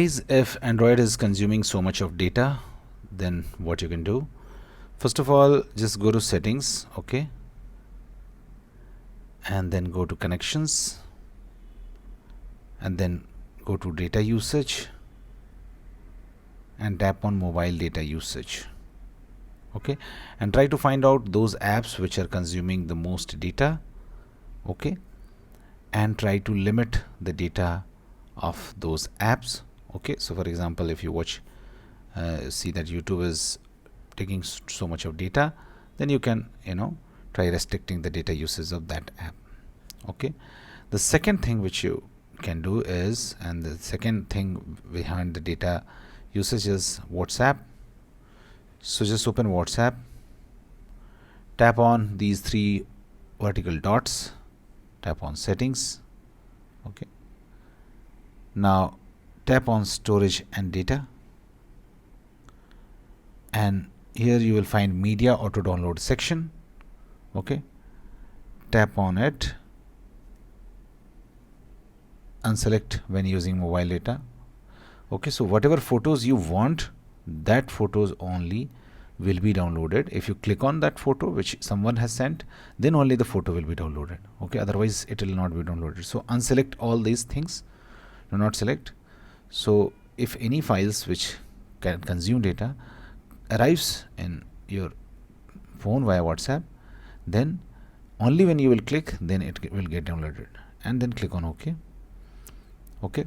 If Android is consuming so much of data, then what you can do, first of all, just go to settings, okay, and then go to connections, and then go to data usage and tap on mobile data usage, okay, and try to find out those apps which are consuming the most data, okay, and try to limit the data of those apps. Okay, so for example, if you watch see that YouTube is taking so much of data, then you can try restricting the data usage of that app. Okay, the second thing which you can do is, and the second thing behind the data usage is WhatsApp. So just open WhatsApp, tap on these three vertical dots, tap on settings, okay, now tap on storage and data, and here you will find media auto download section, okay, tap on it, unselect when using mobile data. Okay, so whatever photos you want, that photos only will be downloaded. If you click on that photo which someone has sent, then only the photo will be downloaded, okay, otherwise it will not be downloaded. So unselect all these things, do not select. So if any files which can consume data arrives in your phone via WhatsApp, then only when you will click, then it will get downloaded, and then click on OK. Okay,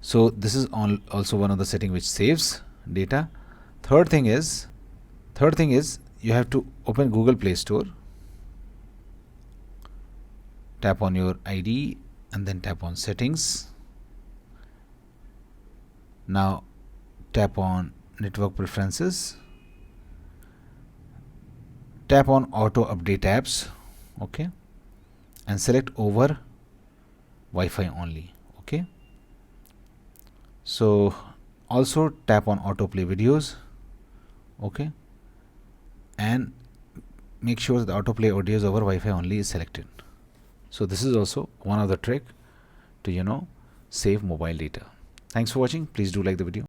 so this is also one of the setting which saves data. Third thing is you have to open Google Play Store, tap on your ID, and then tap on settings. Now tap on network preferences, tap on auto update apps, okay, and select over Wi-Fi only. Okay, so also tap on autoplay videos, okay, and make sure that the autoplay audios over Wi-Fi only is selected. So this is also one of the trick to save mobile data. Thanks for watching. Please do like the video.